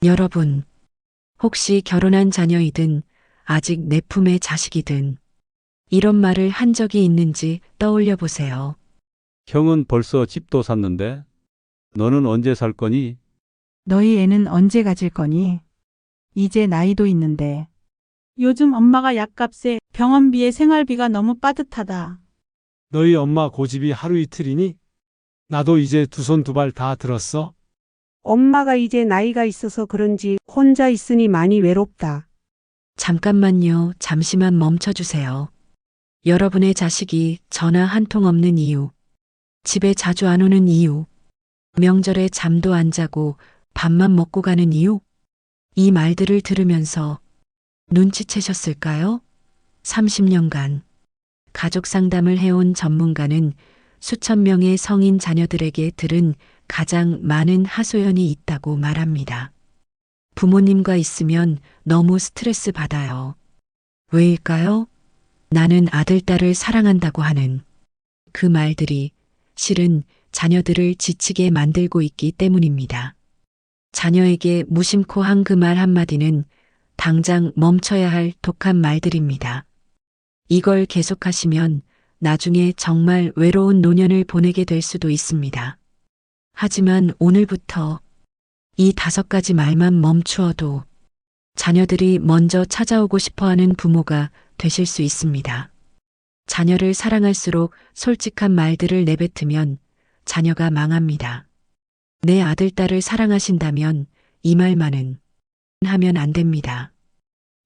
여러분, 혹시 결혼한 자녀이든 아직 내 품의 자식이든 이런 말을 한 적이 있는지 떠올려 보세요. 형은 벌써 집도 샀는데 너는 언제 살 거니? 너희 애는 언제 가질 거니? 이제 나이도 있는데. 요즘 엄마가 약값에 병원비에 생활비가 너무 빠듯하다. 너희 엄마 고집이 하루 이틀이니? 나도 이제 두 손 두 발 다 들었어. 엄마가 이제 나이가 있어서 그런지 혼자 있으니 많이 외롭다. 잠깐만요. 잠시만 멈춰 주세요. 여러분의 자식이 전화 한 통 없는 이유, 집에 자주 안 오는 이유, 명절에 잠도 안 자고 밥만 먹고 가는 이유, 이 말들을 들으면서 눈치채셨을까요? 30년간 가족 상담을 해온 전문가는 수천 명의 성인 자녀들에게 들은 가장 많은 하소연이 있다고 말합니다. 부모님과 있으면 너무 스트레스 받아요. 왜일까요? 나는 아들, 딸을 사랑한다고 하는 그 말들이 실은 자녀들을 지치게 만들고 있기 때문입니다. 자녀에게 무심코 한 그 말 한마디는 당장 멈춰야 할 독한 말들입니다. 이걸 계속하시면 나중에 정말 외로운 노년을 보내게 될 수도 있습니다. 하지만 오늘부터 이 5가지 말만 멈추어도 자녀들이 먼저 찾아오고 싶어하는 부모가 되실 수 있습니다. 자녀를 사랑할수록 솔직한 말들을 내뱉으면 자녀가 망합니다. 내 아들, 딸을 사랑하신다면 이 말만은 하면 안 됩니다.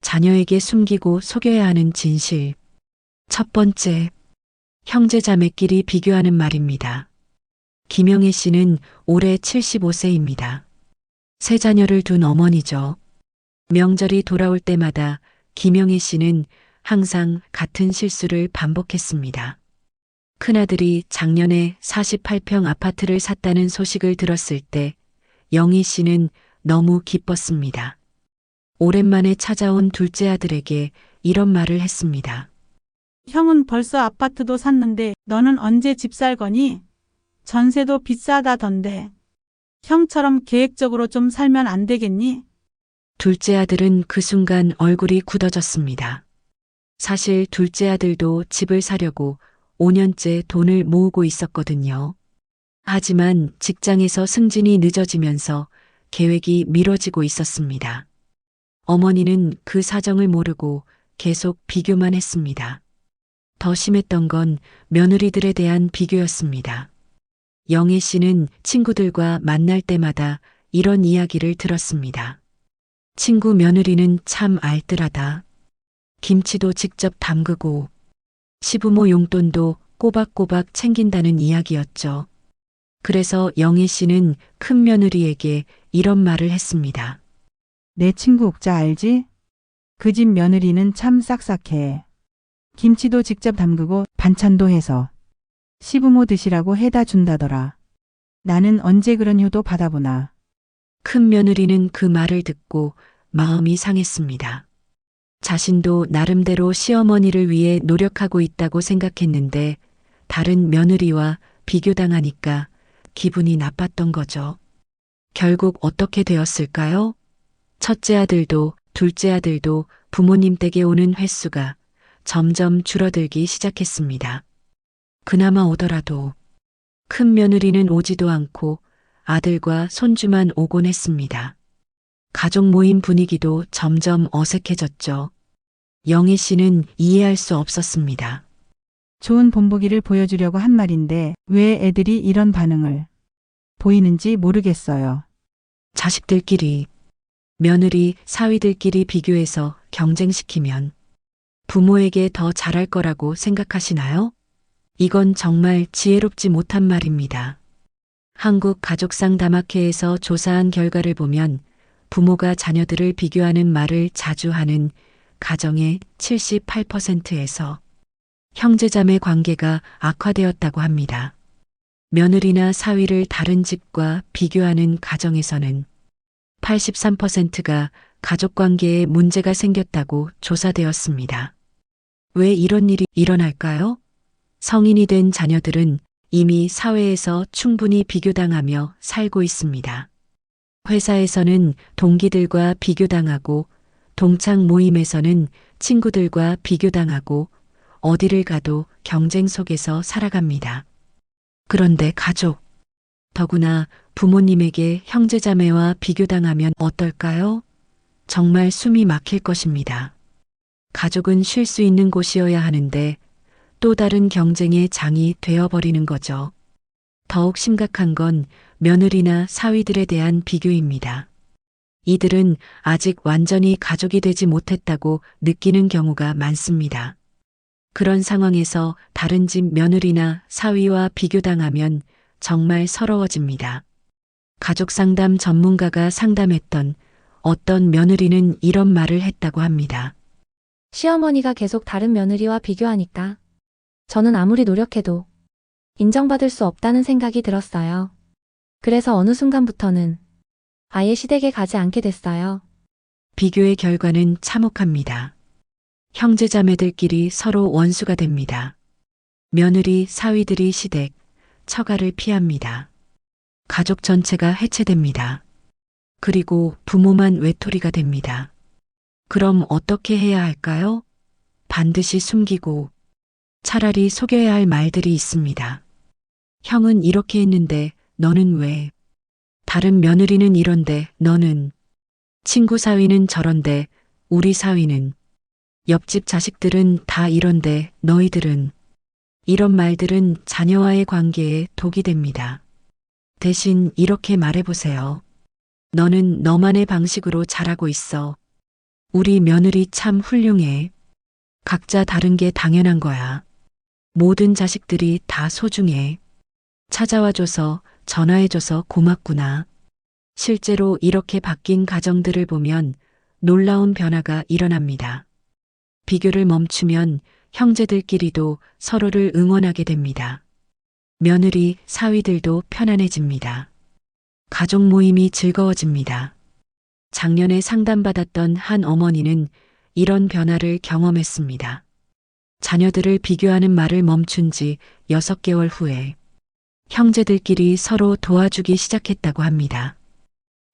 자녀에게 숨기고 속여야 하는 진실. 첫 번째, 형제자매끼리 비교하는 말입니다. 김영애 씨는 올해 75세입니다. 세 자녀를 둔 어머니죠. 명절이 돌아올 때마다 김영애 씨는 항상 같은 실수를 반복했습니다. 큰아들이 작년에 48평 아파트를 샀다는 소식을 들었을 때 영희 씨는 너무 기뻤습니다. 오랜만에 찾아온 둘째 아들에게 이런 말을 했습니다. 형은 벌써 아파트도 샀는데 너는 언제 집 살 거니? 전세도 비싸다던데. 형처럼 계획적으로 좀 살면 안 되겠니? 둘째 아들은 그 순간 얼굴이 굳어졌습니다. 사실 둘째 아들도 집을 사려고 5년째 돈을 모으고 있었거든요. 하지만 직장에서 승진이 늦어지면서 계획이 미뤄지고 있었습니다. 어머니는 그 사정을 모르고 계속 비교만 했습니다. 더 심했던 건 며느리들에 대한 비교였습니다. 영애 씨는 친구들과 만날 때마다 이런 이야기를 들었습니다. 친구 며느리는 참 알뜰하다. 김치도 직접 담그고 시부모 용돈도 꼬박꼬박 챙긴다는 이야기였죠. 그래서 영애 씨는 큰 며느리에게 이런 말을 했습니다. 내 친구 옥자 알지? 그 집 며느리는 참 싹싹해. 김치도 직접 담그고 반찬도 해서 시부모 드시라고 해다 준다더라. 나는 언제 그런 효도 받아보나. 큰 며느리는 그 말을 듣고 마음이 상했습니다. 자신도 나름대로 시어머니를 위해 노력하고 있다고 생각했는데 다른 며느리와 비교당하니까 기분이 나빴던 거죠. 결국 어떻게 되었을까요? 첫째 아들도 둘째 아들도 부모님 댁에 오는 횟수가 점점 줄어들기 시작했습니다. 그나마 오더라도 큰 며느리는 오지도 않고 아들과 손주만 오곤 했습니다. 가족 모임 분위기도 점점 어색해졌죠. 영애 씨는 이해할 수 없었습니다. 좋은 본보기를 보여주려고 한 말인데 왜 애들이 이런 반응을 보이는지 모르겠어요. 자식들끼리, 며느리, 사위들끼리 비교해서 경쟁시키면 부모에게 더 잘할 거라고 생각하시나요? 이건 정말 지혜롭지 못한 말입니다. 한국 가족상담학회에서 조사한 결과를 보면 부모가 자녀들을 비교하는 말을 자주 하는 가정의 78%에서 형제자매 관계가 악화되었다고 합니다. 며느리나 사위를 다른 집과 비교하는 가정에서는 83%가 가족관계에 문제가 생겼다고 조사되었습니다. 왜 이런 일이 일어날까요? 성인이 된 자녀들은 이미 사회에서 충분히 비교당하며 살고 있습니다. 회사에서는 동기들과 비교당하고, 동창 모임에서는 친구들과 비교당하고, 어디를 가도 경쟁 속에서 살아갑니다. 그런데 가족, 더구나 부모님에게 형제자매와 비교당하면 어떨까요? 정말 숨이 막힐 것입니다. 가족은 쉴 수 있는 곳이어야 하는데 또 다른 경쟁의 장이 되어버리는 거죠. 더욱 심각한 건 며느리나 사위들에 대한 비교입니다. 이들은 아직 완전히 가족이 되지 못했다고 느끼는 경우가 많습니다. 그런 상황에서 다른 집 며느리나 사위와 비교당하면 정말 서러워집니다. 가족 상담 전문가가 상담했던 어떤 며느리는 이런 말을 했다고 합니다. 시어머니가 계속 다른 며느리와 비교하니까 저는 아무리 노력해도 인정받을 수 없다는 생각이 들었어요. 그래서 어느 순간부터는 아예 시댁에 가지 않게 됐어요. 비교의 결과는 참혹합니다. 형제자매들끼리 서로 원수가 됩니다. 며느리, 사위들이 시댁, 처가를 피합니다. 가족 전체가 해체됩니다. 그리고 부모만 외톨이가 됩니다. 그럼 어떻게 해야 할까요? 반드시 숨기고 차라리 속여야 할 말들이 있습니다. 형은 이렇게 했는데 너는 왜? 다른 며느리는 이런데 너는? 친구 사위는 저런데 우리 사위는? 옆집 자식들은 다 이런데 너희들은? 이런 말들은 자녀와의 관계에 독이 됩니다. 대신 이렇게 말해보세요. 너는 너만의 방식으로 잘하고 있어. 우리 며느리 참 훌륭해. 각자 다른 게 당연한 거야. 모든 자식들이 다 소중해. 찾아와줘서 전화해줘서 고맙구나. 실제로 이렇게 바뀐 가정들을 보면 놀라운 변화가 일어납니다. 비교를 멈추면 형제들끼리도 서로를 응원하게 됩니다. 며느리, 사위들도 편안해집니다. 가족 모임이 즐거워집니다. 작년에 상담받았던 한 어머니는 이런 변화를 경험했습니다. 자녀들을 비교하는 말을 멈춘 지 6개월 후에 형제들끼리 서로 도와주기 시작했다고 합니다.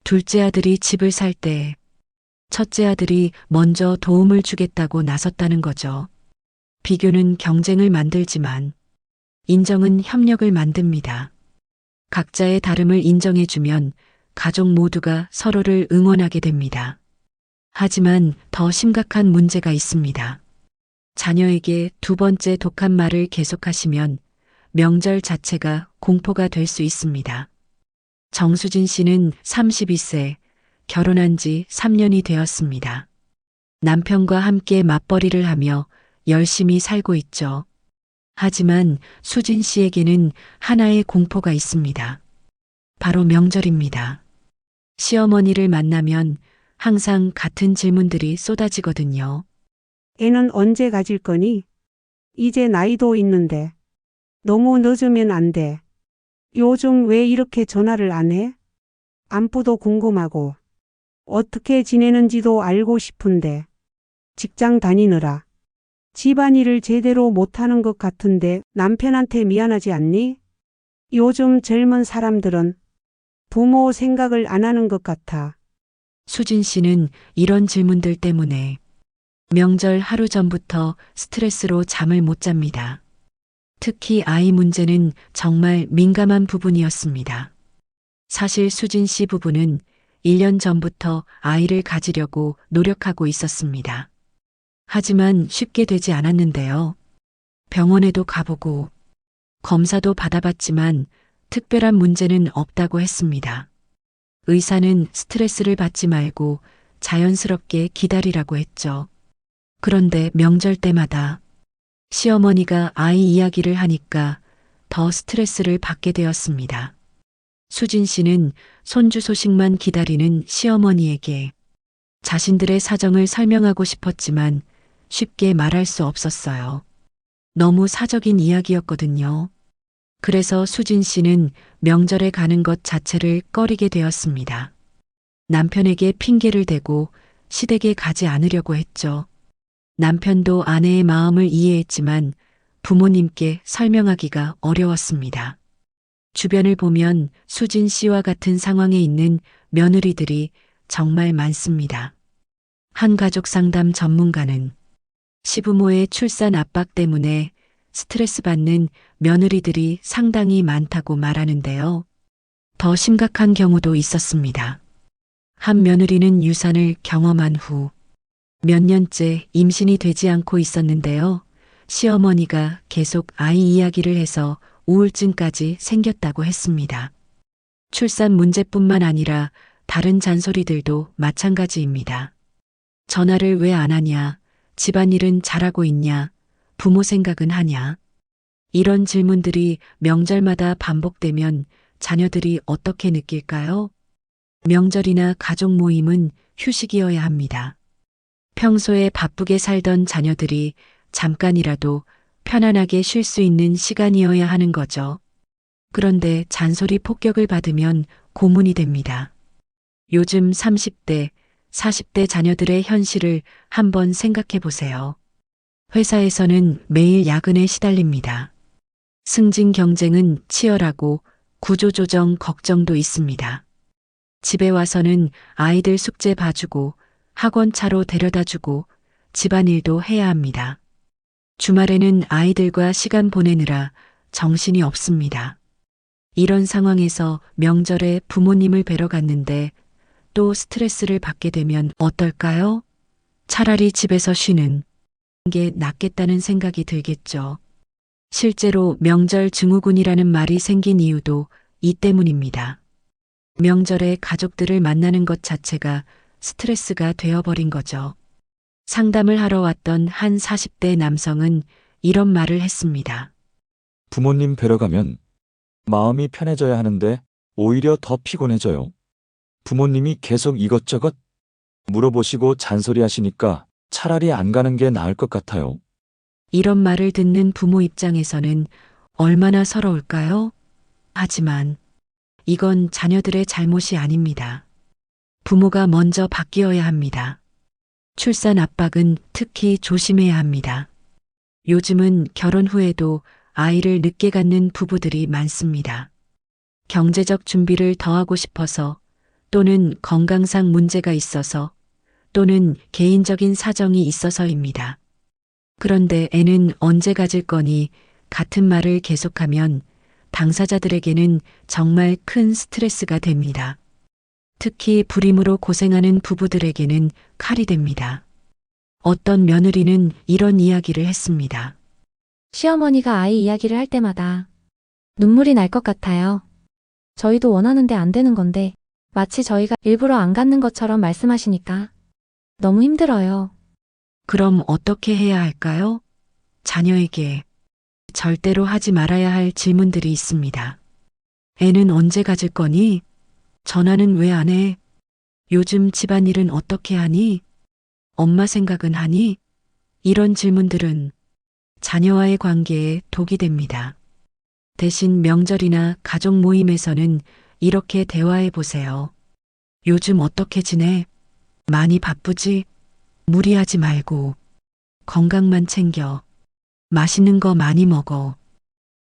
둘째 아들이 집을 살 때 첫째 아들이 먼저 도움을 주겠다고 나섰다는 거죠. 비교는 경쟁을 만들지만 인정은 협력을 만듭니다. 각자의 다름을 인정해주면 가족 모두가 서로를 응원하게 됩니다. 하지만 더 심각한 문제가 있습니다. 자녀에게 두 번째 독한 말을 계속하시면 명절 자체가 공포가 될 수 있습니다. 정수진 씨는 32세, 결혼한 지 3년이 되었습니다. 남편과 함께 맞벌이를 하며 열심히 살고 있죠. 하지만 수진 씨에게는 하나의 공포가 있습니다. 바로 명절입니다. 시어머니를 만나면 항상 같은 질문들이 쏟아지거든요. 애는 언제 가질 거니? 이제 나이도 있는데. 너무 늦으면 안 돼. 요즘 왜 이렇게 전화를 안 해? 안부도 궁금하고. 어떻게 지내는지도 알고 싶은데. 직장 다니느라. 집안일을 제대로 못하는 것 같은데 남편한테 미안하지 않니? 요즘 젊은 사람들은 부모 생각을 안 하는 것 같아. 수진 씨는 이런 질문들 때문에 명절 하루 전부터 스트레스로 잠을 못 잡니다. 특히 아이 문제는 정말 민감한 부분이었습니다. 사실 수진 씨 부부는 1년 전부터 아이를 가지려고 노력하고 있었습니다. 하지만 쉽게 되지 않았는데요. 병원에도 가보고 검사도 받아봤지만 특별한 문제는 없다고 했습니다. 의사는 스트레스를 받지 말고 자연스럽게 기다리라고 했죠. 그런데 명절 때마다 시어머니가 아이 이야기를 하니까 더 스트레스를 받게 되었습니다. 수진 씨는 손주 소식만 기다리는 시어머니에게 자신들의 사정을 설명하고 싶었지만 쉽게 말할 수 없었어요. 너무 사적인 이야기였거든요. 그래서 수진 씨는 명절에 가는 것 자체를 꺼리게 되었습니다. 남편에게 핑계를 대고 시댁에 가지 않으려고 했죠. 남편도 아내의 마음을 이해했지만 부모님께 설명하기가 어려웠습니다. 주변을 보면 수진 씨와 같은 상황에 있는 며느리들이 정말 많습니다. 한 가족 상담 전문가는 시부모의 출산 압박 때문에 스트레스 받는 며느리들이 상당히 많다고 말하는데요. 더 심각한 경우도 있었습니다. 한 며느리는 유산을 경험한 후 몇 년째 임신이 되지 않고 있었는데요. 시어머니가 계속 아이 이야기를 해서 우울증까지 생겼다고 했습니다. 출산 문제뿐만 아니라 다른 잔소리들도 마찬가지입니다. 전화를 왜 안 하냐? 집안일은 잘하고 있냐? 부모 생각은 하냐? 이런 질문들이 명절마다 반복되면 자녀들이 어떻게 느낄까요? 명절이나 가족 모임은 휴식이어야 합니다. 평소에 바쁘게 살던 자녀들이 잠깐이라도 편안하게 쉴 수 있는 시간이어야 하는 거죠. 그런데 잔소리 폭격을 받으면 고문이 됩니다. 요즘 30대, 40대 자녀들의 현실을 한번 생각해 보세요. 회사에서는 매일 야근에 시달립니다. 승진 경쟁은 치열하고 구조조정 걱정도 있습니다. 집에 와서는 아이들 숙제 봐주고 학원 차로 데려다주고 집안일도 해야 합니다. 주말에는 아이들과 시간 보내느라 정신이 없습니다. 이런 상황에서 명절에 부모님을 뵈러 갔는데 또 스트레스를 받게 되면 어떨까요? 차라리 집에서 쉬는 게 낫겠다는 생각이 들겠죠. 실제로 명절 증후군이라는 말이 생긴 이유도 이 때문입니다. 명절에 가족들을 만나는 것 자체가 스트레스가 되어버린 거죠. 상담을 하러 왔던 한 40대 남성은 이런 말을 했습니다. 부모님 뵈러 가면 마음이 편해져야 하는데 오히려 더 피곤해져요. 부모님이 계속 이것저것 물어보시고 잔소리 하시니까 차라리 안 가는 게 나을 것 같아요. 이런 말을 듣는 부모 입장에서는 얼마나 서러울까요? 하지만 이건 자녀들의 잘못이 아닙니다. 부모가 먼저 바뀌어야 합니다. 출산 압박은 특히 조심해야 합니다. 요즘은 결혼 후에도 아이를 늦게 갖는 부부들이 많습니다. 경제적 준비를 더 하고 싶어서 또는 건강상 문제가 있어서 또는 개인적인 사정이 있어서입니다. 그런데 애는 언제 가질 거니 같은 말을 계속하면 당사자들에게는 정말 큰 스트레스가 됩니다. 특히 불임으로 고생하는 부부들에게는 칼이 됩니다. 어떤 며느리는 이런 이야기를 했습니다. 시어머니가 아이 이야기를 할 때마다 눈물이 날 것 같아요. 저희도 원하는데 안 되는 건데 마치 저희가 일부러 안 갖는 것처럼 말씀하시니까 너무 힘들어요. 그럼 어떻게 해야 할까요? 자녀에게 절대로 하지 말아야 할 질문들이 있습니다. 애는 언제 가질 거니? 전화는 왜 안 해? 요즘 집안일은 어떻게 하니? 엄마 생각은 하니? 이런 질문들은 자녀와의 관계에 독이 됩니다. 대신 명절이나 가족 모임에서는 이렇게 대화해 보세요. 요즘 어떻게 지내? 많이 바쁘지? 무리하지 말고 건강만 챙겨. 맛있는 거 많이 먹어.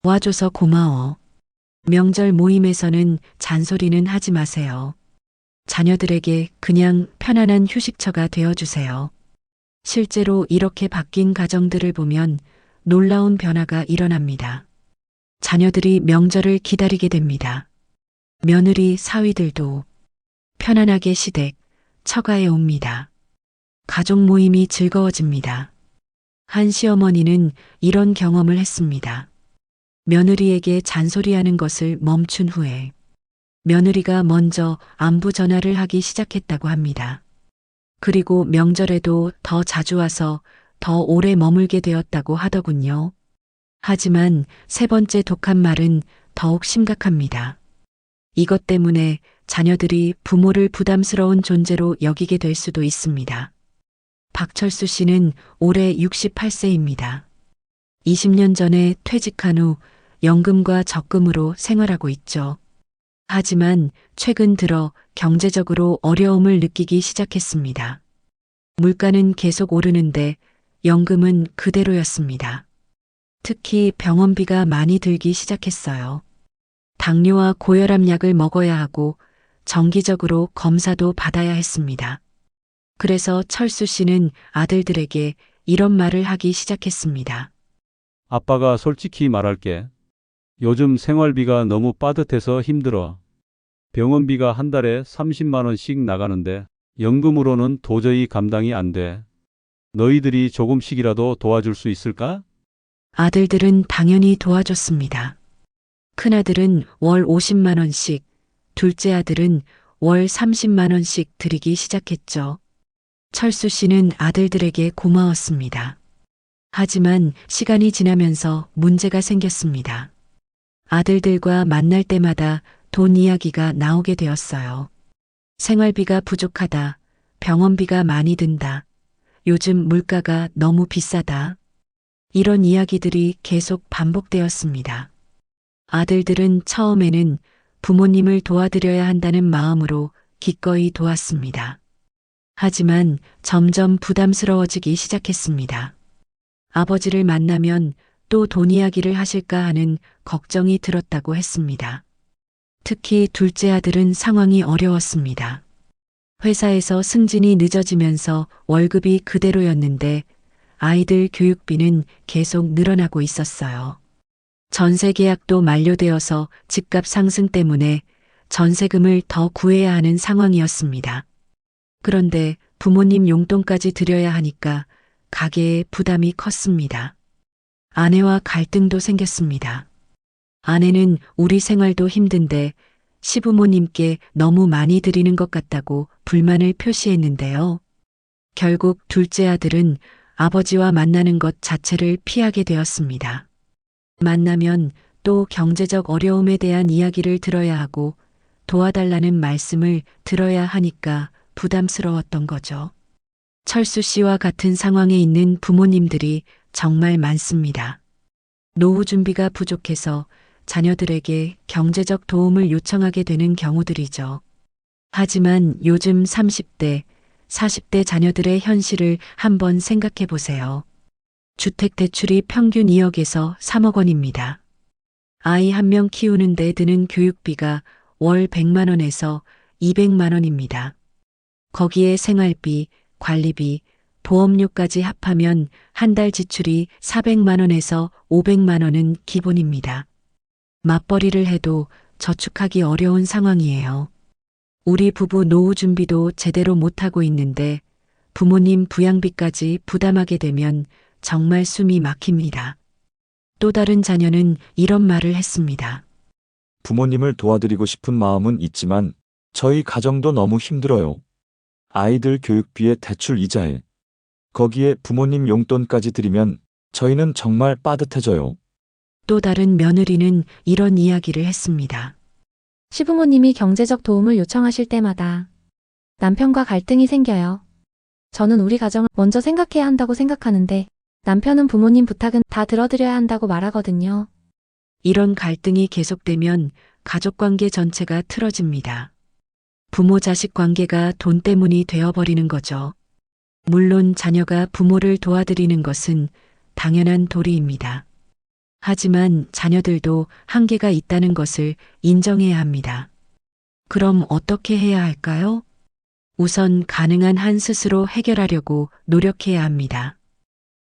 와줘서 고마워. 명절 모임에서는 잔소리는 하지 마세요. 자녀들에게 그냥 편안한 휴식처가 되어주세요. 실제로 이렇게 바뀐 가정들을 보면 놀라운 변화가 일어납니다. 자녀들이 명절을 기다리게 됩니다. 며느리 사위들도 편안하게 시댁, 처가에 옵니다. 가족 모임이 즐거워집니다. 한 시어머니는 이런 경험을 했습니다. 며느리에게 잔소리하는 것을 멈춘 후에 며느리가 먼저 안부 전화를 하기 시작했다고 합니다. 그리고 명절에도 더 자주 와서 더 오래 머물게 되었다고 하더군요. 하지만 세 번째 독한 말은 더욱 심각합니다. 이것 때문에 자녀들이 부모를 부담스러운 존재로 여기게 될 수도 있습니다. 박철수 씨는 올해 68세입니다. 20년 전에 퇴직한 후 연금과 적금으로 생활하고 있죠. 하지만 최근 들어 경제적으로 어려움을 느끼기 시작했습니다. 물가는 계속 오르는데 연금은 그대로였습니다. 특히 병원비가 많이 들기 시작했어요. 당뇨와 고혈압 약을 먹어야 하고 정기적으로 검사도 받아야 했습니다. 그래서 철수 씨는 아들들에게 이런 말을 하기 시작했습니다. 아빠가 솔직히 말할게. 요즘 생활비가 너무 빠듯해서 힘들어. 병원비가 한 달에 30만 원씩 나가는데 연금으로는 도저히 감당이 안 돼. 너희들이 조금씩이라도 도와줄 수 있을까? 아들들은 당연히 도와줬습니다. 큰아들은 월 50만 원씩, 둘째 아들은 월 30만 원씩 드리기 시작했죠. 철수 씨는 아들들에게 고마웠습니다. 하지만 시간이 지나면서 문제가 생겼습니다. 아들들과 만날 때마다 돈 이야기가 나오게 되었어요. 생활비가 부족하다. 병원비가 많이 든다. 요즘 물가가 너무 비싸다. 이런 이야기들이 계속 반복되었습니다. 아들들은 처음에는 부모님을 도와드려야 한다는 마음으로 기꺼이 도왔습니다. 하지만 점점 부담스러워지기 시작했습니다. 아버지를 만나면 또 돈 이야기를 하실까 하는 걱정이 들었다고 했습니다. 특히 둘째 아들은 상황이 어려웠습니다. 회사에서 승진이 늦어지면서 월급이 그대로였는데 아이들 교육비는 계속 늘어나고 있었어요. 전세 계약도 만료되어서 집값 상승 때문에 전세금을 더 구해야 하는 상황이었습니다. 그런데 부모님 용돈까지 드려야 하니까 가계에 부담이 컸습니다. 아내와 갈등도 생겼습니다. 아내는 우리 생활도 힘든데 시부모님께 너무 많이 드리는 것 같다고 불만을 표시했는데요. 결국 둘째 아들은 아버지와 만나는 것 자체를 피하게 되었습니다. 만나면 또 경제적 어려움에 대한 이야기를 들어야 하고 도와달라는 말씀을 들어야 하니까 부담스러웠던 거죠. 철수 씨와 같은 상황에 있는 부모님들이 정말 많습니다. 노후 준비가 부족해서 자녀들에게 경제적 도움을 요청하게 되는 경우들이죠. 하지만 요즘 30대, 40대 자녀들의 현실을 한번 생각해 보세요. 주택 대출이 평균 2억에서 3억 원입니다. 아이 한 명 키우는데 드는 교육비가 월 100만 원에서 200만 원입니다. 거기에 생활비, 관리비, 보험료까지 합하면 한 달 지출이 400만 원에서 500만 원은 기본입니다. 맞벌이를 해도 저축하기 어려운 상황이에요. 우리 부부 노후 준비도 제대로 못하고 있는데 부모님 부양비까지 부담하게 되면 정말 숨이 막힙니다. 또 다른 자녀는 이런 말을 했습니다. 부모님을 도와드리고 싶은 마음은 있지만 저희 가정도 너무 힘들어요. 아이들 교육비에 대출 이자에 거기에 부모님 용돈까지 드리면 저희는 정말 빠듯해져요. 또 다른 며느리는 이런 이야기를 했습니다. 시부모님이 경제적 도움을 요청하실 때마다 남편과 갈등이 생겨요. 저는 우리 가정을 먼저 생각해야 한다고 생각하는데 남편은 부모님 부탁은 다 들어드려야 한다고 말하거든요. 이런 갈등이 계속되면 가족관계 전체가 틀어집니다. 부모 자식 관계가 돈 때문이 되어버리는 거죠. 물론 자녀가 부모를 도와드리는 것은 당연한 도리입니다. 하지만 자녀들도 한계가 있다는 것을 인정해야 합니다. 그럼 어떻게 해야 할까요? 우선 가능한 한 스스로 해결하려고 노력해야 합니다.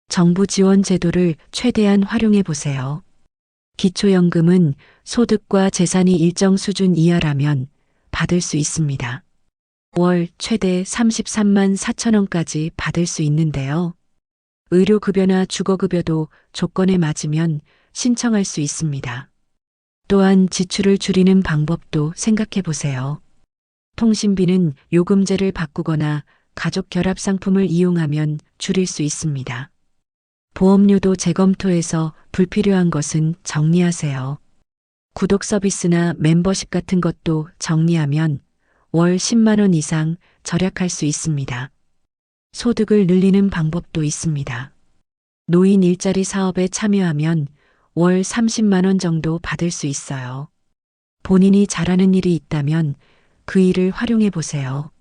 정부 지원 제도를 최대한 활용해 보세요. 기초연금은 소득과 재산이 일정 수준 이하라면 받을 수 있습니다. 월 최대 33만 4천 원까지 받을 수 있는데요. 의료급여나 주거급여도 조건에 맞으면 신청할 수 있습니다. 또한 지출을 줄이는 방법도 생각해 보세요. 통신비는 요금제를 바꾸거나 가족 결합 상품을 이용하면 줄일 수 있습니다. 보험료도 재검토해서 불필요한 것은 정리하세요. 구독 서비스나 멤버십 같은 것도 정리하면 월 10만 원 이상 절약할 수 있습니다. 소득을 늘리는 방법도 있습니다. 노인 일자리 사업에 참여하면 월 30만 원 정도 받을 수 있어요. 본인이 잘하는 일이 있다면 그 일을 활용해 보세요.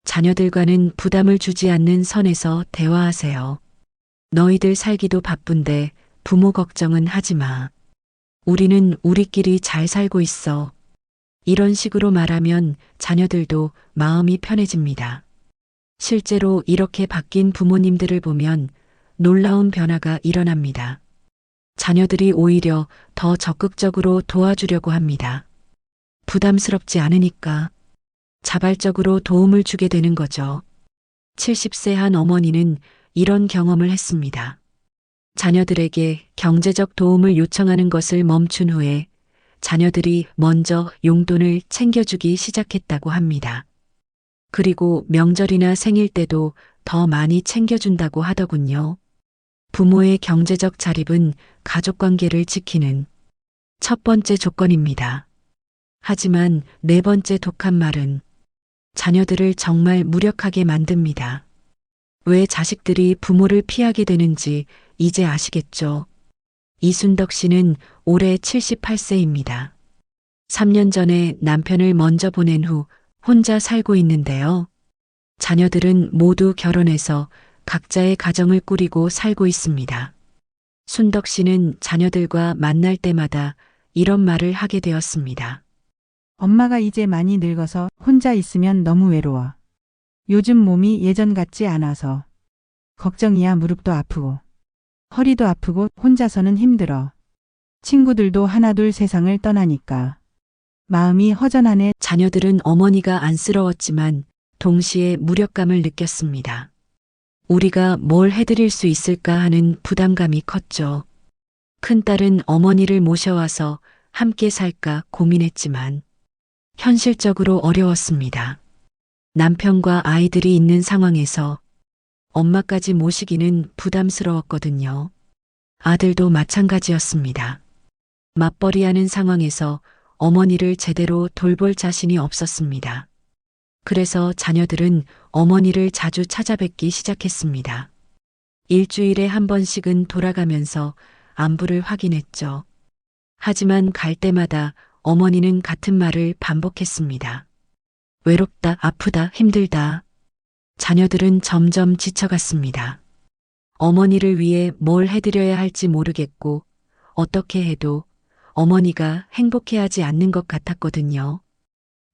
자녀들과는 부담을 주지 않는 선에서 대화하세요. 너희들 살기도 바쁜데 부모 걱정은 하지 마. 우리는 우리끼리 잘 살고 있어. 이런 식으로 말하면 자녀들도 마음이 편해집니다. 실제로 이렇게 바뀐 부모님들을 보면 놀라운 변화가 일어납니다. 자녀들이 오히려 더 적극적으로 도와주려고 합니다. 부담스럽지 않으니까 자발적으로 도움을 주게 되는 거죠. 70세 한 어머니는 이런 경험을 했습니다. 자녀들에게 경제적 도움을 요청하는 것을 멈춘 후에 자녀들이 먼저 용돈을 챙겨주기 시작했다고 합니다. 그리고 명절이나 생일 때도 더 많이 챙겨준다고 하더군요. 부모의 경제적 자립은 가족 관계를 지키는 첫 번째 조건입니다. 하지만 네 번째 독한 말은 자녀들을 정말 무력하게 만듭니다. 왜 자식들이 부모를 피하게 되는지 이제 아시겠죠? 이순덕 씨는 올해 78세입니다. 3년 전에 남편을 먼저 보낸 후 혼자 살고 있는데요. 자녀들은 모두 결혼해서 각자의 가정을 꾸리고 살고 있습니다. 순덕 씨는 자녀들과 만날 때마다 이런 말을 하게 되었습니다. 엄마가 이제 많이 늙어서 혼자 있으면 너무 외로워. 요즘 몸이 예전 같지 않아서. 걱정이야. 무릎도 아프고 허리도 아프고 혼자서는 힘들어. 친구들도 하나둘 세상을 떠나니까. 마음이 허전하네. 자녀들은 어머니가 안쓰러웠지만 동시에 무력감을 느꼈습니다. 우리가 뭘 해드릴 수 있을까 하는 부담감이 컸죠. 큰딸은 어머니를 모셔와서 함께 살까 고민했지만 현실적으로 어려웠습니다. 남편과 아이들이 있는 상황에서 엄마까지 모시기는 부담스러웠거든요. 아들도 마찬가지였습니다. 맞벌이하는 상황에서 어머니를 제대로 돌볼 자신이 없었습니다. 그래서 자녀들은 어머니를 자주 찾아뵙기 시작했습니다. 일주일에 한 번씩은 돌아가면서 안부를 확인했죠. 하지만 갈 때마다 어머니는 같은 말을 반복했습니다. 외롭다, 아프다, 힘들다. 자녀들은 점점 지쳐갔습니다. 어머니를 위해 뭘 해드려야 할지 모르겠고 어떻게 해도 어머니가 행복해하지 않는 것 같았거든요.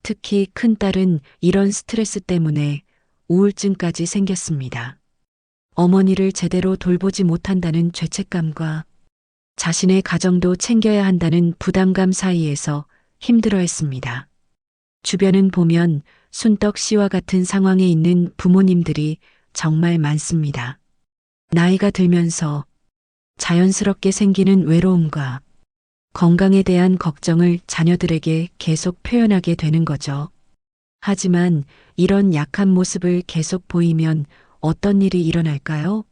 특히 큰딸은 이런 스트레스 때문에 우울증까지 생겼습니다. 어머니를 제대로 돌보지 못한다는 죄책감과 자신의 가정도 챙겨야 한다는 부담감 사이에서 힘들어했습니다. 주변은 보면 순덕 씨와 같은 상황에 있는 부모님들이 정말 많습니다. 나이가 들면서 자연스럽게 생기는 외로움과 건강에 대한 걱정을 자녀들에게 계속 표현하게 되는 거죠. 하지만 이런 약한 모습을 계속 보이면 어떤 일이 일어날까요?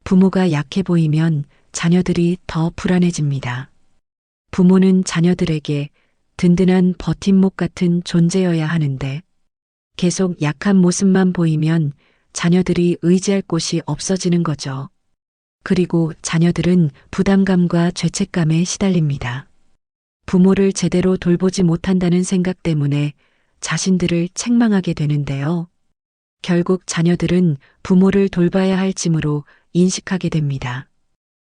부모가 약해 보이면 자녀들이 더 불안해집니다. 부모는 자녀들에게 든든한 버팀목 같은 존재여야 하는데 계속 약한 모습만 보이면 자녀들이 의지할 곳이 없어지는 거죠. 그리고 자녀들은 부담감과 죄책감에 시달립니다. 부모를 제대로 돌보지 못한다는 생각 때문에 자신들을 책망하게 되는데요. 결국 자녀들은 부모를 돌봐야 할 짐으로 인식하게 됩니다.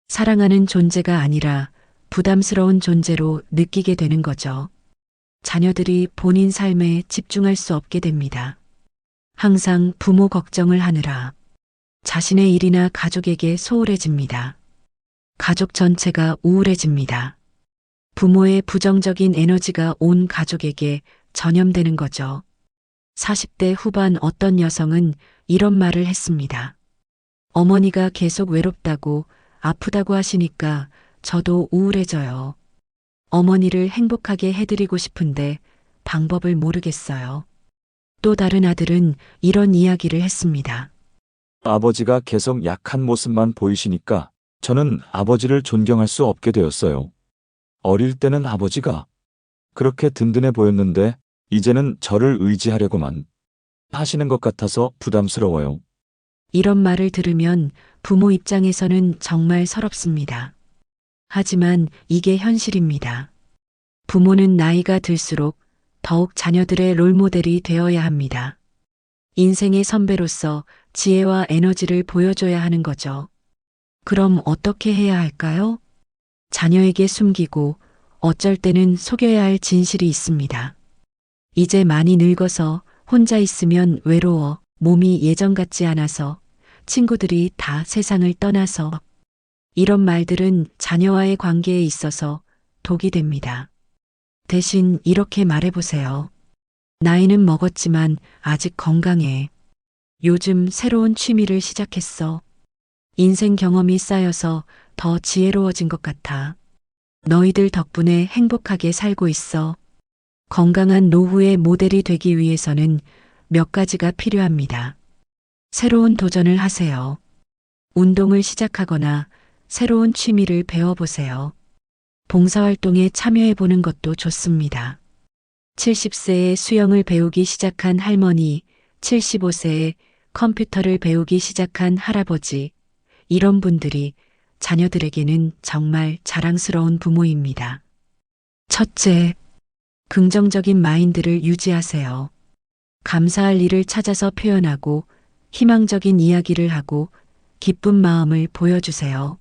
사랑하는 존재가 아니라 부담스러운 존재로 느끼게 되는 거죠. 자녀들이 본인 삶에 집중할 수 없게 됩니다. 항상 부모 걱정을 하느라 자신의 일이나 가족에게 소홀해집니다. 가족 전체가 우울해집니다. 부모의 부정적인 에너지가 온 가족에게 전염되는 거죠. 40대 후반 어떤 여성은 이런 말을 했습니다. 어머니가 계속 외롭다고 아프다고 하시니까 저도 우울해져요. 어머니를 행복하게 해드리고 싶은데 방법을 모르겠어요. 또 다른 아들은 이런 이야기를 했습니다. 아버지가 계속 약한 모습만 보이시니까 저는 아버지를 존경할 수 없게 되었어요. 어릴 때는 아버지가 그렇게 든든해 보였는데 이제는 저를 의지하려고만 하시는 것 같아서 부담스러워요. 이런 말을 들으면 부모 입장에서는 정말 서럽습니다. 하지만 이게 현실입니다. 부모는 나이가 들수록 더욱 자녀들의 롤모델이 되어야 합니다. 인생의 선배로서 지혜와 에너지를 보여줘야 하는 거죠. 그럼 어떻게 해야 할까요? 자녀에게 숨기고 어쩔 때는 속여야 할 진실이 있습니다. 이제 많이 늙어서 혼자 있으면 외로워, 몸이 예전 같지 않아서, 친구들이 다 세상을 떠나서, 이런 말들은 자녀와의 관계에 있어서 독이 됩니다. 대신 이렇게 말해보세요. 나이는 먹었지만 아직 건강해. 요즘 새로운 취미를 시작했어. 인생 경험이 쌓여서 더 지혜로워진 것 같아. 너희들 덕분에 행복하게 살고 있어. 건강한 노후의 모델이 되기 위해서는 몇 가지가 필요합니다. 새로운 도전을 하세요. 운동을 시작하거나 새로운 취미를 배워보세요. 봉사활동에 참여해보는 것도 좋습니다. 70세에 수영을 배우기 시작한 할머니, 75세에 컴퓨터를 배우기 시작한 할아버지, 이런 분들이 자녀들에게는 정말 자랑스러운 부모입니다. 첫째, 긍정적인 마인드를 유지하세요. 감사할 일을 찾아서 표현하고 희망적인 이야기를 하고 기쁜 마음을 보여주세요.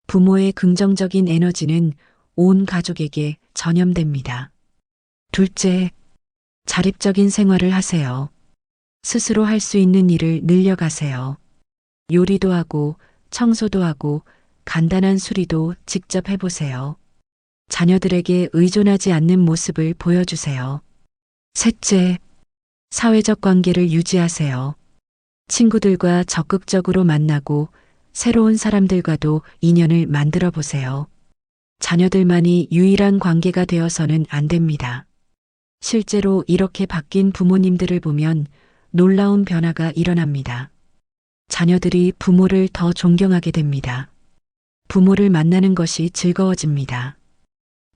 부모의 긍정적인 에너지는 온 가족에게 전염됩니다. 둘째, 자립적인 생활을 하세요. 스스로 할 수 있는 일을 늘려가세요. 요리도 하고 청소도 하고 간단한 수리도 직접 해보세요. 자녀들에게 의존하지 않는 모습을 보여주세요. 셋째, 사회적 관계를 유지하세요. 친구들과 적극적으로 만나고 새로운 사람들과도 인연을 만들어 보세요. 자녀들만이 유일한 관계가 되어서는 안 됩니다. 실제로 이렇게 바뀐 부모님들을 보면 놀라운 변화가 일어납니다. 자녀들이 부모를 더 존경하게 됩니다. 부모를 만나는 것이 즐거워집니다.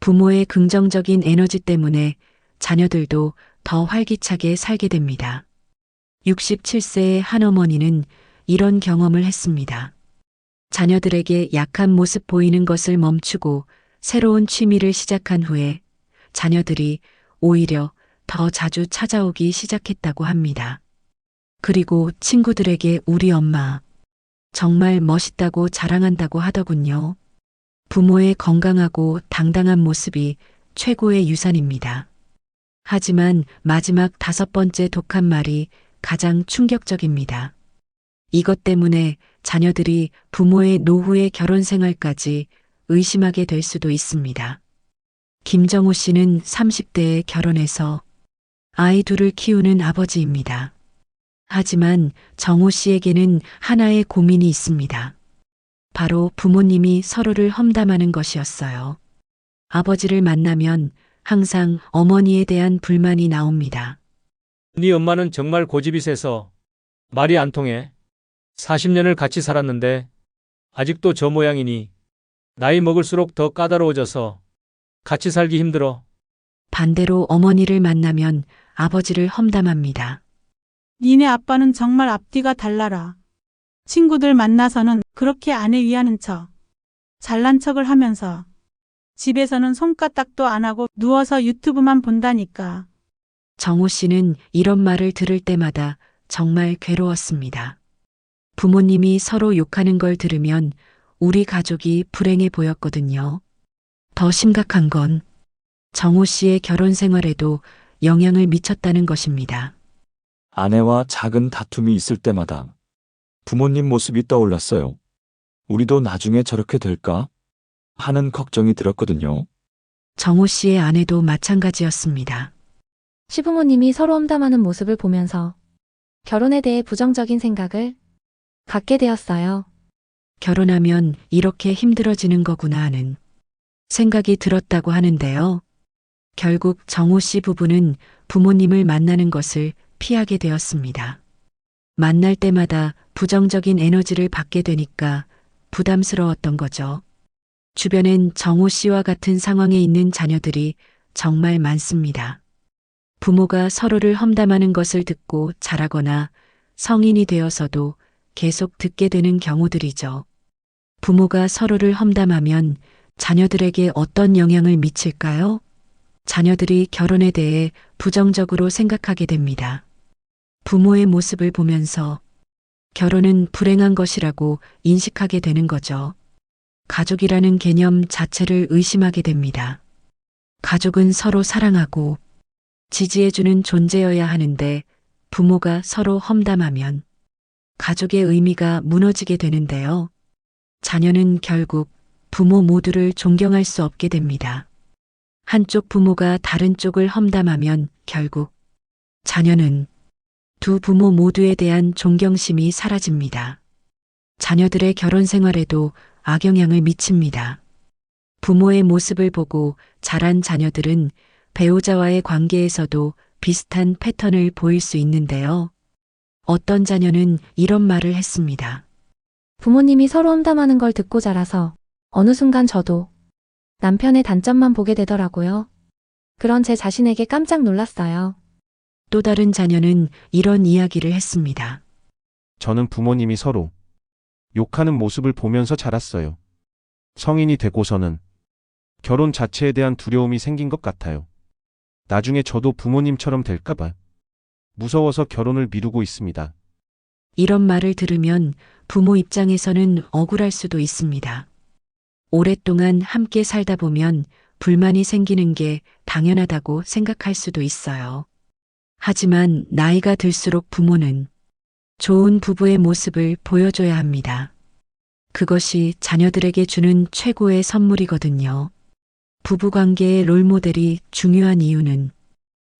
부모의 긍정적인 에너지 때문에 자녀들도 더 활기차게 살게 됩니다. 67세의 한 어머니는 이런 경험을 했습니다. 자녀들에게 약한 모습 보이는 것을 멈추고 새로운 취미를 시작한 후에 자녀들이 오히려 더 자주 찾아오기 시작했다고 합니다. 그리고 친구들에게 우리 엄마 정말 멋있다고 자랑한다고 하더군요. 부모의 건강하고 당당한 모습이 최고의 유산입니다. 하지만 마지막 5번째 독한 말이 가장 충격적입니다. 이것 때문에 자녀들이 부모의 노후의 결혼 생활까지 의심하게 될 수도 있습니다. 김정우 씨는 30대에 결혼해서 아이 둘을 키우는 아버지입니다. 하지만 정우 씨에게는 하나의 고민이 있습니다. 바로 부모님이 서로를 험담하는 것이었어요. 아버지를 만나면 항상 어머니에 대한 불만이 나옵니다. 네 엄마는 정말 고집이 세서 말이 안 통해. 40년을 같이 살았는데 아직도 저 모양이니 나이 먹을수록 더 까다로워져서 같이 살기 힘들어. 반대로 어머니를 만나면 아버지를 험담합니다. 니네 아빠는 정말 앞뒤가 달라라. 친구들 만나서는 그렇게 아내 위하는 척, 잘난 척을 하면서 집에서는 손가락도 안 하고 누워서 유튜브만 본다니까. 정우 씨는 이런 말을 들을 때마다 정말 괴로웠습니다. 부모님이 서로 욕하는 걸 들으면 우리 가족이 불행해 보였거든요. 더 심각한 건 정우 씨의 결혼 생활에도 영향을 미쳤다는 것입니다. 아내와 작은 다툼이 있을 때마다 부모님 모습이 떠올랐어요. 우리도 나중에 저렇게 될까? 하는 걱정이 들었거든요. 정우 씨의 아내도 마찬가지였습니다. 시부모님이 서로 험담하는 모습을 보면서 결혼에 대해 부정적인 생각을 갖게 되었어요. 결혼하면 이렇게 힘들어지는 거구나 하는 생각이 들었다고 하는데요. 결국 정우 씨 부부는 부모님을 만나는 것을 피하게 되었습니다. 만날 때마다 부정적인 에너지를 받게 되니까 부담스러웠던 거죠. 주변엔 정우 씨와 같은 상황에 있는 자녀들이 정말 많습니다. 부모가 서로를 험담하는 것을 듣고 자라거나 성인이 되어서도 계속 듣게 되는 경우들이죠. 부모가 서로를 험담하면 자녀들에게 어떤 영향을 미칠까요? 자녀들이 결혼에 대해 부정적으로 생각하게 됩니다. 부모의 모습을 보면서 결혼은 불행한 것이라고 인식하게 되는 거죠. 가족이라는 개념 자체를 의심하게 됩니다. 가족은 서로 사랑하고 지지해주는 존재여야 하는데 부모가 서로 험담하면 가족의 의미가 무너지게 되는데요. 자녀는 결국 부모 모두를 존경할 수 없게 됩니다. 한쪽 부모가 다른 쪽을 험담하면 결국 자녀는 두 부모 모두에 대한 존경심이 사라집니다. 자녀들의 결혼 생활에도 악영향을 미칩니다. 부모의 모습을 보고 자란 자녀들은 배우자와의 관계에서도 비슷한 패턴을 보일 수 있는데요. 어떤 자녀는 이런 말을 했습니다. 부모님이 서로 험담하는 걸 듣고 자라서 어느 순간 저도 남편의 단점만 보게 되더라고요. 그런 제 자신에게 깜짝 놀랐어요. 또 다른 자녀는 이런 이야기를 했습니다. 저는 부모님이 서로 욕하는 모습을 보면서 자랐어요. 성인이 되고서는 결혼 자체에 대한 두려움이 생긴 것 같아요. 나중에 저도 부모님처럼 될까봐 무서워서 결혼을 미루고 있습니다. 이런 말을 들으면 부모 입장에서는 억울할 수도 있습니다. 오랫동안 함께 살다 보면 불만이 생기는 게 당연하다고 생각할 수도 있어요. 하지만 나이가 들수록 부모는 좋은 부부의 모습을 보여줘야 합니다. 그것이 자녀들에게 주는 최고의 선물이거든요. 부부관계의 롤모델이 중요한 이유는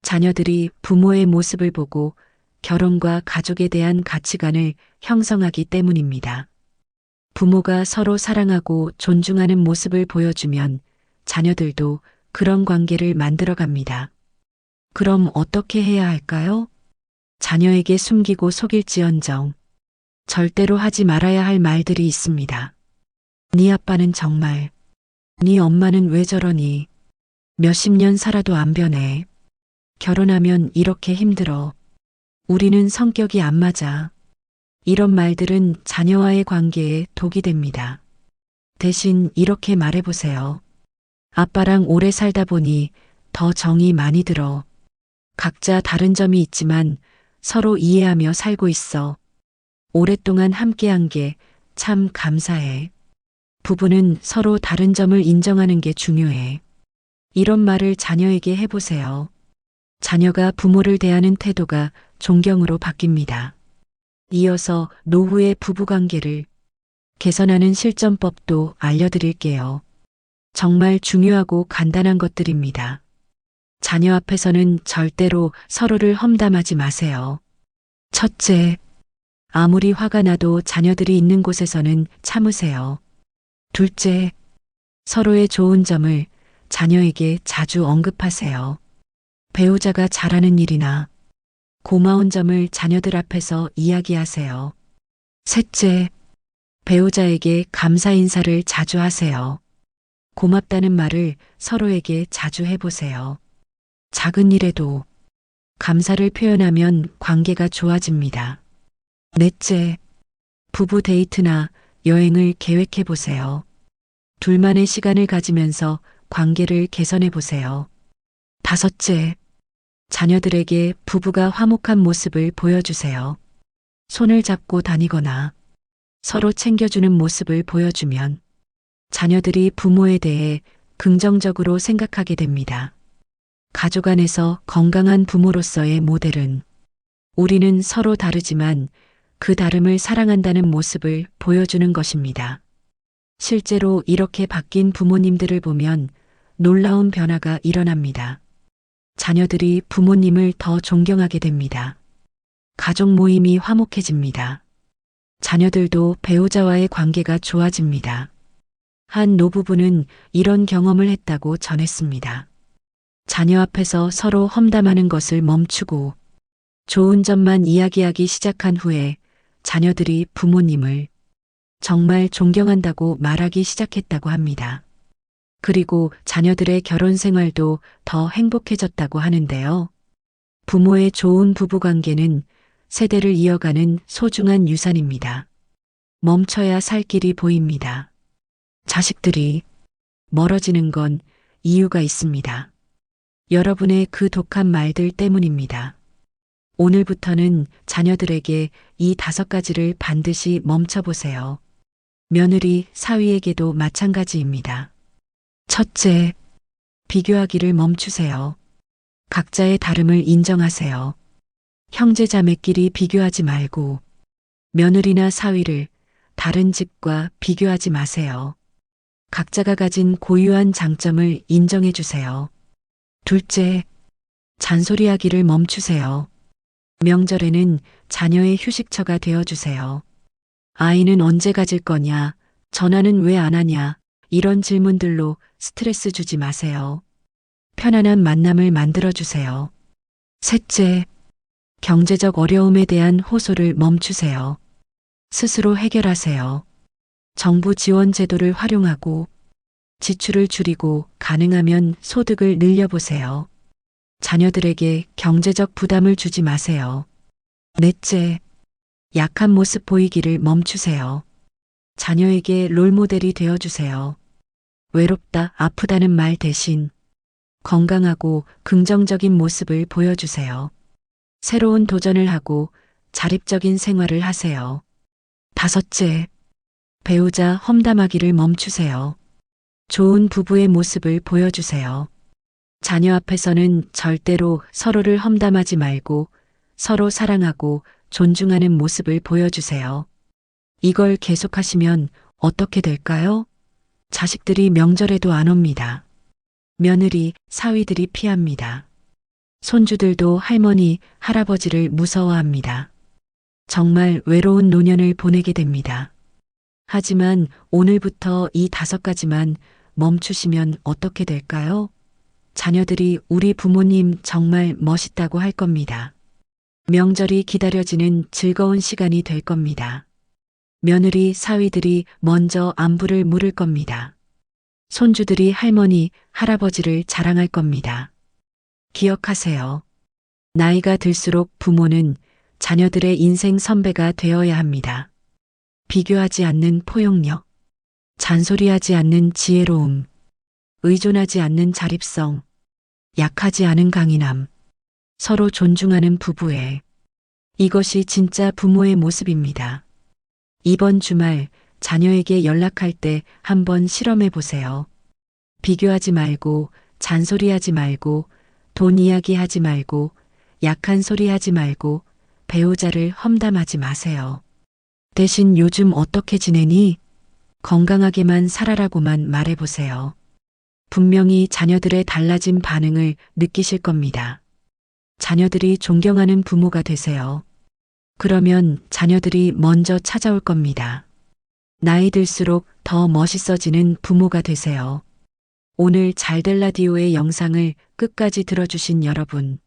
자녀들이 부모의 모습을 보고 결혼과 가족에 대한 가치관을 형성하기 때문입니다. 부모가 서로 사랑하고 존중하는 모습을 보여주면 자녀들도 그런 관계를 만들어갑니다. 그럼 어떻게 해야 할까요? 자녀에게 숨기고 속일지언정 절대로 하지 말아야 할 말들이 있습니다. 네 아빠는 정말, 네 엄마는 왜 저러니? 몇십 년 살아도 안 변해. 결혼하면 이렇게 힘들어. 우리는 성격이 안 맞아. 이런 말들은 자녀와의 관계에 독이 됩니다. 대신 이렇게 말해보세요. 아빠랑 오래 살다 보니 더 정이 많이 들어. 각자 다른 점이 있지만 서로 이해하며 살고 있어. 오랫동안 함께한 게 참 감사해. 부부는 서로 다른 점을 인정하는 게 중요해. 이런 말을 자녀에게 해보세요. 자녀가 부모를 대하는 태도가 존경으로 바뀝니다. 이어서 노후의 부부관계를 개선하는 실전법도 알려드릴게요. 정말 중요하고 간단한 것들입니다. 자녀 앞에서는 절대로 서로를 험담하지 마세요. 첫째, 아무리 화가 나도 자녀들이 있는 곳에서는 참으세요. 둘째, 서로의 좋은 점을 자녀에게 자주 언급하세요. 배우자가 잘하는 일이나 고마운 점을 자녀들 앞에서 이야기하세요. 셋째, 배우자에게 감사 인사를 자주 하세요. 고맙다는 말을 서로에게 자주 해보세요. 작은 일에도 감사를 표현하면 관계가 좋아집니다. 넷째, 부부 데이트나 여행을 계획해 보세요. 둘만의 시간을 가지면서 관계를 개선해 보세요. 다섯째, 자녀들에게 부부가 화목한 모습을 보여주세요. 손을 잡고 다니거나 서로 챙겨주는 모습을 보여주면 자녀들이 부모에 대해 긍정적으로 생각하게 됩니다. 가족 안에서 건강한 부모로서의 모델은 우리는 서로 다르지만 그 다름을 사랑한다는 모습을 보여주는 것입니다. 실제로 이렇게 바뀐 부모님들을 보면 놀라운 변화가 일어납니다. 자녀들이 부모님을 더 존경하게 됩니다. 가족 모임이 화목해집니다. 자녀들도 배우자와의 관계가 좋아집니다. 한 노부부는 이런 경험을 했다고 전했습니다. 자녀 앞에서 서로 험담하는 것을 멈추고 좋은 점만 이야기하기 시작한 후에 자녀들이 부모님을 정말 존경한다고 말하기 시작했다고 합니다. 그리고 자녀들의 결혼 생활도 더 행복해졌다고 하는데요. 부모의 좋은 부부관계는 세대를 이어가는 소중한 유산입니다. 멈춰야 살 길이 보입니다. 자식들이 멀어지는 건 이유가 있습니다. 여러분의 그 독한 말들 때문입니다. 오늘부터는 자녀들에게 이 5가지를 반드시 멈춰보세요. 며느리, 사위에게도 마찬가지입니다. 첫째, 비교하기를 멈추세요. 각자의 다름을 인정하세요. 형제자매끼리 비교하지 말고 며느리나 사위를 다른 집과 비교하지 마세요. 각자가 가진 고유한 장점을 인정해 주세요. 둘째, 잔소리하기를 멈추세요. 명절에는 자녀의 휴식처가 되어 주세요. 아이는 언제 가질 거냐, 전화는 왜 안 하냐, 이런 질문들로 스트레스 주지 마세요. 편안한 만남을 만들어 주세요. 셋째, 경제적 어려움에 대한 호소를 멈추세요. 스스로 해결하세요. 정부 지원 제도를 활용하고 지출을 줄이고 가능하면 소득을 늘려보세요. 자녀들에게 경제적 부담을 주지 마세요. 넷째, 약한 모습 보이기를 멈추세요. 자녀에게 롤모델이 되어주세요. 외롭다, 아프다는 말 대신 건강하고 긍정적인 모습을 보여주세요. 새로운 도전을 하고 자립적인 생활을 하세요. 다섯째, 배우자 험담하기를 멈추세요. 좋은 부부의 모습을 보여주세요. 자녀 앞에서는 절대로 서로를 험담하지 말고 서로 사랑하고 존중하는 모습을 보여주세요. 이걸 계속하시면 어떻게 될까요? 자식들이 명절에도 안 옵니다. 며느리, 사위들이 피합니다. 손주들도 할머니, 할아버지를 무서워합니다. 정말 외로운 노년을 보내게 됩니다. 하지만 오늘부터 이 5가지만 멈추시면 어떻게 될까요? 자녀들이 우리 부모님 정말 멋있다고 할 겁니다. 명절이 기다려지는 즐거운 시간이 될 겁니다. 며느리, 사위들이 먼저 안부를 물을 겁니다. 손주들이 할머니, 할아버지를 자랑할 겁니다. 기억하세요. 나이가 들수록 부모는 자녀들의 인생 선배가 되어야 합니다. 비교하지 않는 포용력, 잔소리하지 않는 지혜로움, 의존하지 않는 자립성, 약하지 않은 강인함, 서로 존중하는 부부애. 이것이 진짜 부모의 모습입니다. 이번 주말 자녀에게 연락할 때 한번 실험해 보세요. 비교하지 말고, 잔소리하지 말고, 돈 이야기하지 말고, 약한 소리 하지 말고, 배우자를 험담하지 마세요. 대신 요즘 어떻게 지내니? 건강하게만 살아라고만 말해보세요. 분명히 자녀들의 달라진 반응을 느끼실 겁니다. 자녀들이 존경하는 부모가 되세요. 그러면 자녀들이 먼저 찾아올 겁니다. 나이 들수록 더 멋있어지는 부모가 되세요. 오늘 잘될 라디오의 영상을 끝까지 들어주신 여러분,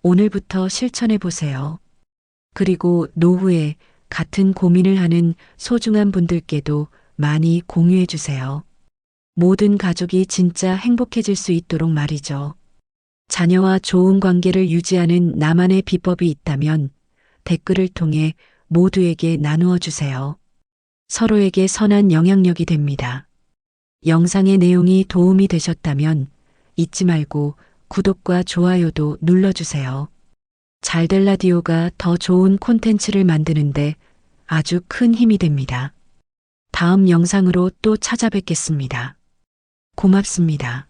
오늘부터 실천해 보세요. 그리고 노후에 같은 고민을 하는 소중한 분들께도 많이 공유해 주세요. 모든 가족이 진짜 행복해질 수 있도록 말이죠. 자녀와 좋은 관계를 유지하는 나만의 비법이 있다면 댓글을 통해 모두에게 나누어 주세요. 서로에게 선한 영향력이 됩니다. 영상의 내용이 도움이 되셨다면 잊지 말고 구독과 좋아요도 눌러주세요. 잘될 라디오가 더 좋은 콘텐츠를 만드는데 아주 큰 힘이 됩니다. 다음 영상으로 또 찾아뵙겠습니다. 고맙습니다.